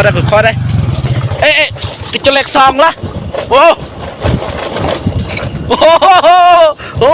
ได้ค่อยได้เอ๊ะกิจเล็กซองละโอ้โอ้โอ้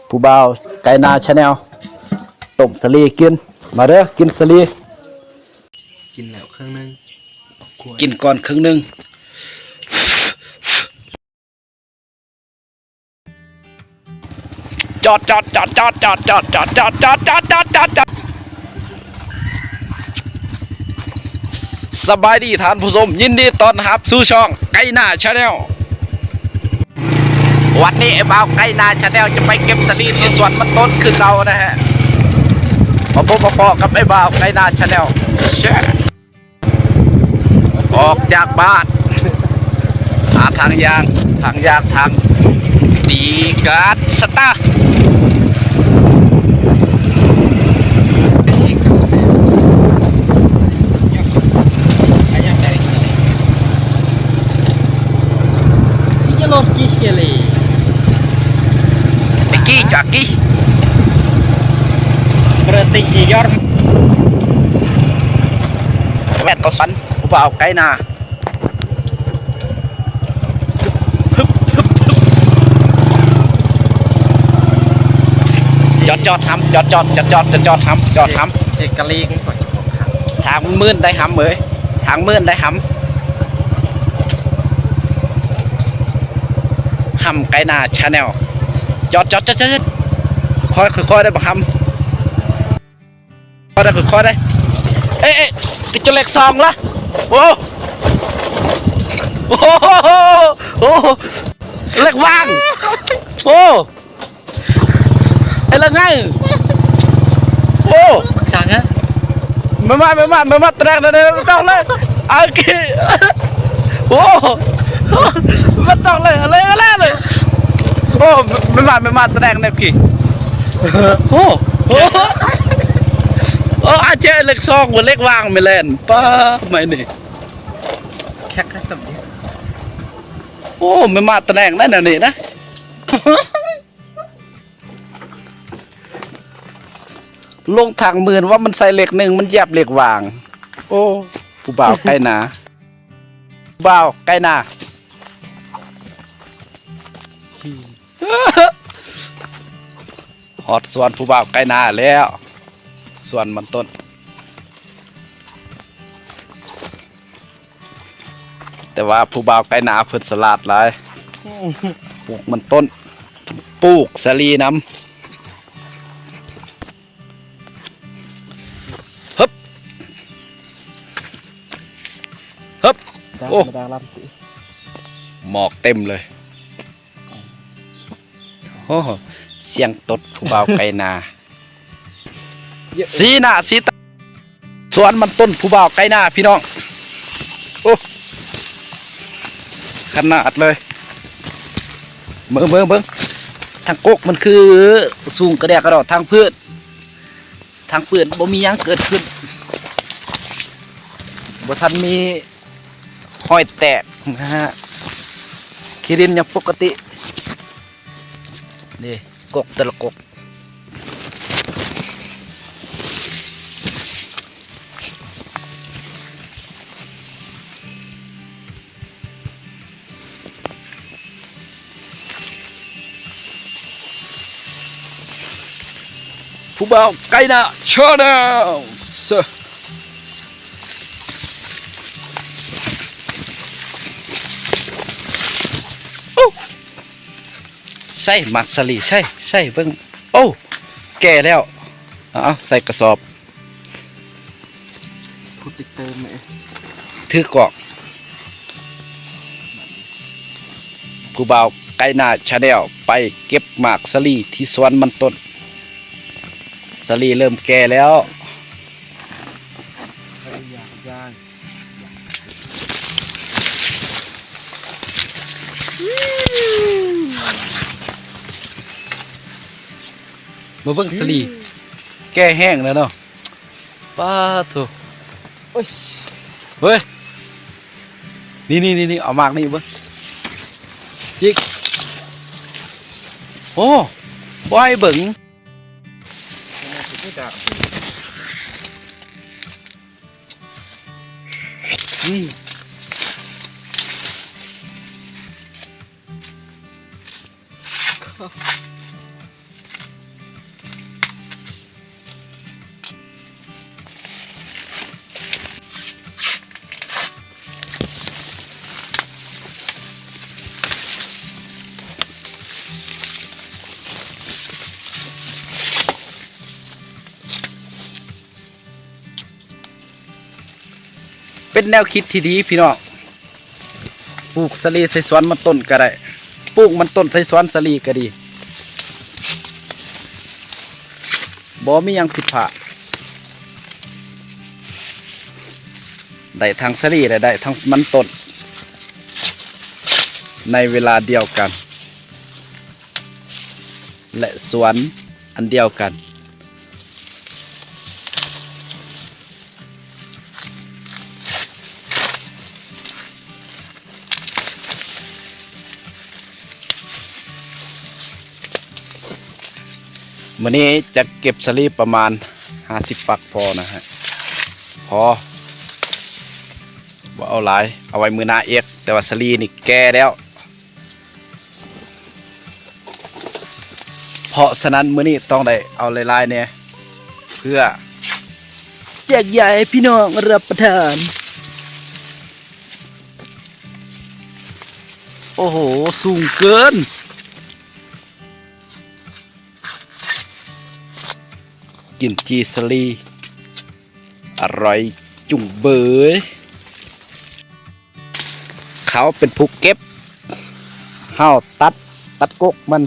ผู้บ่าวไก่นาชาแนลต้มสลีกินมาเด้อกินสลีกินแล้วครึ่งนึงกินก่อนครึ่งนึงจอดสบายดีท่านผู้ชมยินดีต้อนรับสู่ช่องไก่นาชาแนลวันนี้ไอ้บ่าวไก่นาชาแนลจะไปเก็บสลีที่สวนมันต้นคือเรานะฮะมาพบกับไอ้บ่าวไก่นาชาแนลออกจากบ้านหาทางยางดีการสตาร์Jaki berarti iyor wet kosan ubah cái nà chọt hắm chỉ cà ly cũng có hàng mươn đây hắm mới hàng mươn đây hắm cái nà channel chọtค่อยได้บักคำค่อยได้เอ๊ะกิจเล็กซองละโอ้เล็กว่างโอ้ไอ้ละไงโอ้จังฮะไม่มาแตกเลยต้องเลยโอเคโอ้ไม่ต้องเลยอะไรเลยโอ้ไม่มาแตกเนี่ยพี่โอ้อาเจเล็กซองกับเล็กวางไม่เล่นป้าไม่นี่แค่ตับนี้โอ้ไม่มาแตงนั่นน่ะนี่นะลงทางมือว่ามันใส่เหล็กหนึ่งมันแยบเหล็กวางโอ้ผู้บ่าวใกล้นาฮอดส่วนผู้บ่าวใกล้นาแล้วส่วนมันต้นแต่ว่าผู้บ่าวใกล้นาเพิ่นสลัดหลายปลูกมันต้นปลูกสลีน้ำฮึบโอ้หมอกเต็มเลยโอ้เสียงตดผู้บ่าวไก่นาสีตาสวนมันต้นผู้บ่าวไก่นาพี่น้องโอ้ขนาดเลยเบิ่งทางกกมันคือสูงกระแดกกระดอทางพืชบ่มียังเกิดขึ้นบ่ทันมีห้อยแตกนะฮะคิรินยังปกตินี่กกแต่ละกกผู้บ่าวไก่นาชาแนลใช่มักสลีใช่เบิ่งโอ้แก่แล้วใส่กระสอบพูดติดเติมไหมถือกอกผู้บ่าวไก่นาชาแนลไปเก็บหมากสลีที่สวนมันต้นสลีเริ่มแก่แล้วย่างมาเบิ่งสลีแก่แห้งแล้วเนาะป้าถูเฮ้ยนี่เอามากนี่เบิ่งจิก โอ้บ่ให้เบิ่ง ไม่ได้ อืมเป็นแนวคิดที่ดีพี่น้องปลูกสลีใส่สวนมันต้นก็ได้ปลูกมันต้นใส่สวนสลีก็ดีบ่มีหยังผิดพลาดได้ทั้งสลีและได้ทั้งมันต้นในเวลาเดียวกันและสวนอันเดียวกันวันนี้จะเก็บสลีประมาณ50ฝักพอนะฮะพอว่าเอาหลายเอาไว้มือหน้าเอกแต่ว่าสลีนี่แก่แล้วเพราะฉะนั้นมื้อนี้ต้องได้เอาหลายๆเนี่ยเพื่อแจกใหญ่พี่น้องรับประทานโอ้โหสูงเกินกินจีสลีอร่อยจุ่มเบยเขาเป็นผู้เก็บเฮาตัดกกมัน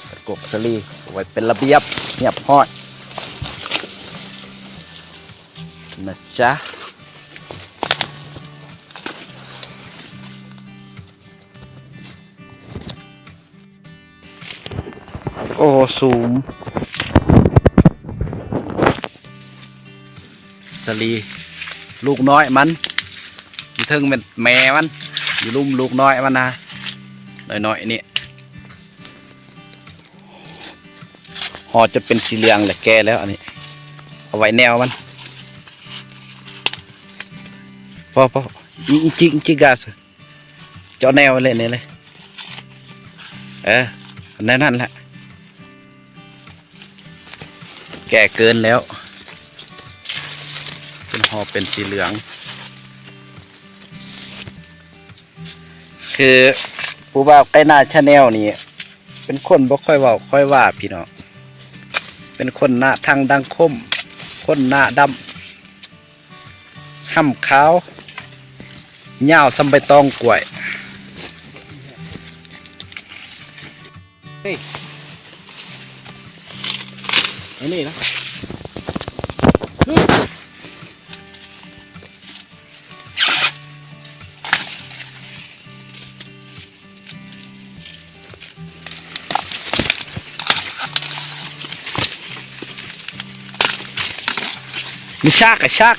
ตัดกกสลีไว้เป็นระเบียบเงียบห้อยนะจ๊ะโอ้สูงสลีลูกน้อยมันอยู่เทิงเป็นแม่มันอยู่ลุ่มลูกน้อยมันนะน้อยๆนี่ห่อจะเป็นสีเหลืองแหละแก่แล้วอันนี้เอาไว้แนวมันพอจิกาสเจาะแนวเลยเนี่ยเลยนั่นแหละแก่เกินแล้วเป็นห่อเป็นสีเหลืองคือผู้บ่าวใกล้หน้าชาแนลนี่เป็นคนบ่ค่อยเว้าค่อยว่าพี่น้องเป็นคนหน้าทางดังคมคนหน้าดำห้ำขาวเหย้าซ้ำใบตองกล้วยอันนี้นะมีชากมีชาก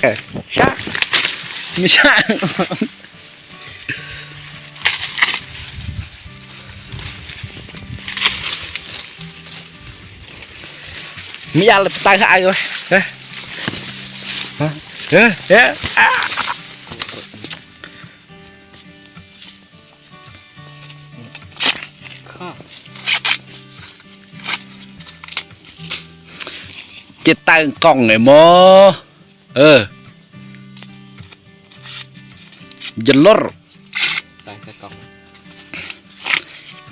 มีอะไรตายหายrồi chết tay con người mơ dân lót ตายสักกล่อง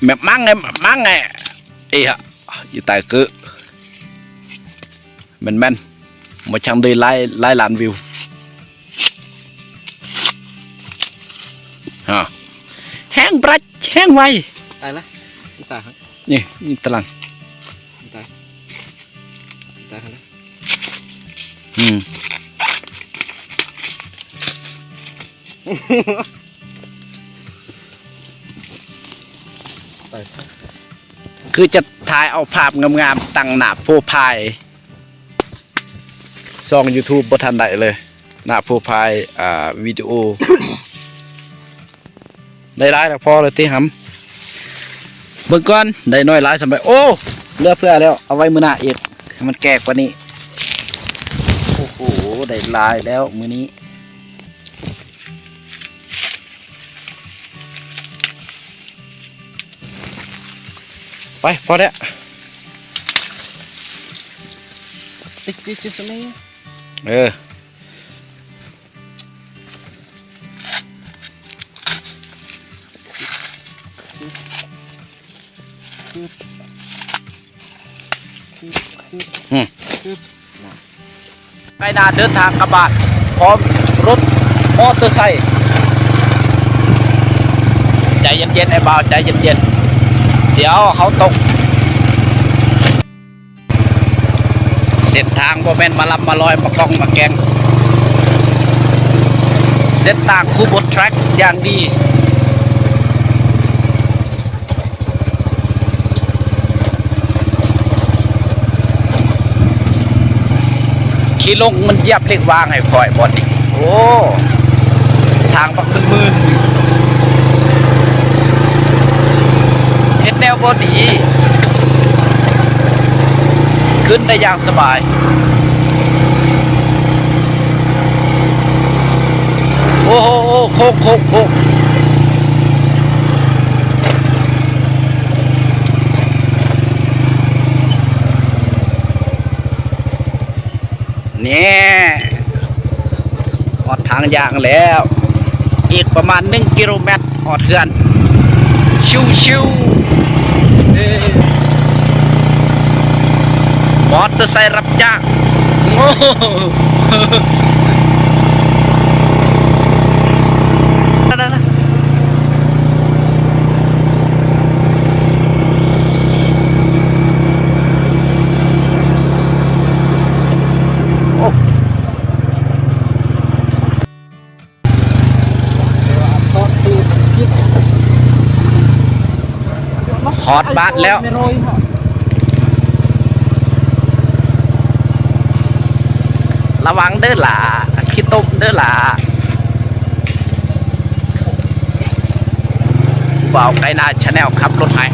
mẹ mang nghe ý hả gì tài cứ men một trăm đi like làn view hả hang brach hang vay ตายละตายฮะ นี่ตะลัง ตายฮะ ตายซะ คือจะถ่ายเอาภาพงามๆตั้งหน้าโปรไฟล์ช่อง YouTube บ่ทันได้เลยหน้าโปรไฟล์วิดีโอ ได้ร้ายแล้วพอเลยที่หำเบิ่งก่อนได้น้อยร้ายสำหรับโอ้เลือกเพื่อแล้วเอาไว้มื้อหน้าอีกให้มันแก่กว่านี้โอ้โหได้ลายแล้วมื้อนี้ไปพอแล้ว Stick som är. เออไปนาเดินทางกระบะพร้อมรถมอเตอร์ไซค์ใจเย็นๆไอ้บ่าวใจเย็นๆเดี๋ยวเขาตกเส้นทางบ่แม่นมาลำมาลอยมากองมาแกงเส้นทางคู่บนแทร็กอย่างดีขี่ลงมันเหยียบเล็กวางให้พลอยบอดนี่โอ้ทางปักมืนเฮ็ดแนวบอดีขึ้นได้อย่างสบายโอ้โหโคกโคกโคกเนี่ยอดทางยางแล้วอีกประมาณ1 กิโลเมตรอดเทือนชิวๆมอเตอร์ไซค์รับจ้างโอ้ฮอตบาทแล้วระวังเด้อหล่ะขี้ต้มเด้อหล่ะบ่าวไกนาชาแนลขับรถไทย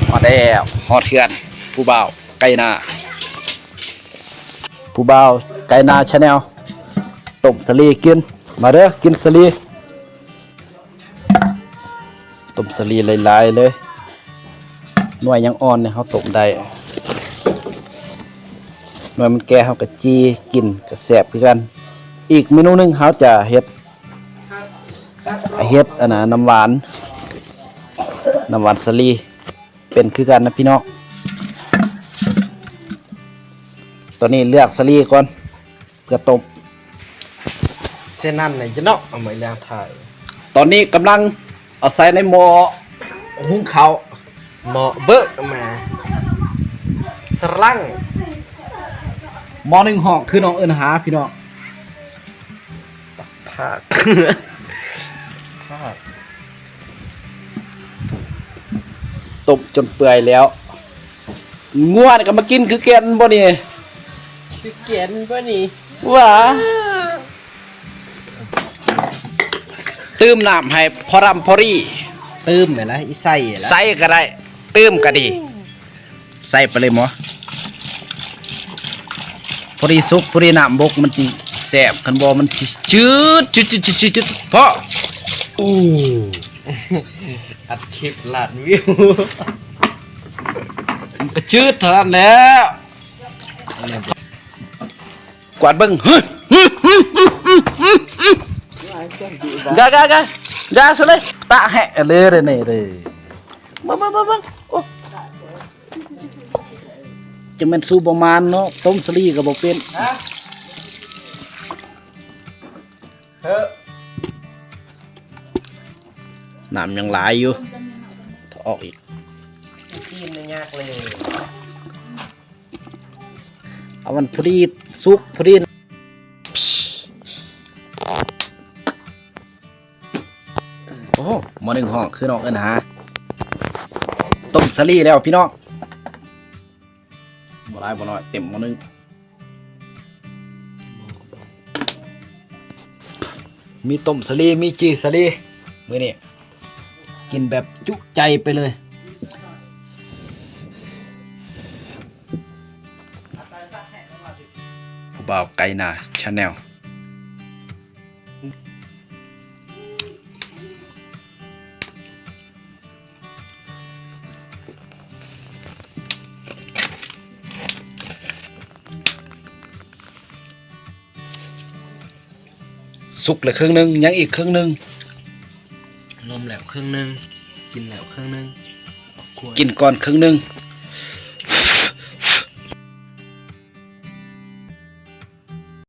ฮอตแล้วฮอตเขื่อนผู้บ่าวไกนาผู้บ่าวไกนาชาแนลต้มสลีกินมาเด้อกินสลีต้มสลีหลายๆเลยหน่วยยังอ่อนเนี่ยเขาต้มได้หน่วยมันแก่เขากะจีกินกะแสบคือกันอีกเมนูหนึงเขาจะเฮ็ดอันน่ะน้ำหวานสลีเป็นคือกันนะพี่น้องตอนนี้เลือกสลีก่อนเพื่อต้มSen này chứ nó ở mấy làng thải. ตอนนี้กำลังเอาใส่ในหม้อหุงข้าว Mọ bự mà. Srăng. หม้อหนึ่งห้องคือน้องเอิ้นหาพี่น้อง Phạt. Phạt. ต้มจนเปื่อยแล้วงัวนี่ก็มากินคือแกนบ่นี่ Cái kiến quá nhỉ. ว่าตื้มน้ำให้พอรำพอรี่ Tươm này là ít xay rồi ใส่ก็ได้ตื้มก็ดีใส่ไปเลยหมอพอดีสุกพอดีน้ำบกมันสิแสบคันบ่มันสิจืดเพราะ Ăn kịp lạt view. มันก็จืดเท่านั้นแล้วกวาดเบิ่งกาซะเลยตะแหะเลยนี่เลยมาโอ้จะแม่นสู้ประมาณเนาะต้มสลีก็บ่เป็นน้ำยังหลายอยู่ถ้าออกอีก Kim này nhạc lề. เอามันพอดีสุกพอดีโอ้หม้อหนึ่งห้องคือน้องเอิ้นหาต้มสลีแล้วพี่น้องบ่หลายบ่น้อยเต็มหม้อหนึ่ง มีต้มสลีมีจีสลีมื้อนี้กินแบบจุใจไปเลยผู้บ่าวไก่นาชาแนลสุกเลยครึ่งหนึงยังอีกครึ่งหนึง ลมแล้วครึ่งนึงกินแล้วครึ่งนึง กินก่อนครึ่งหนึง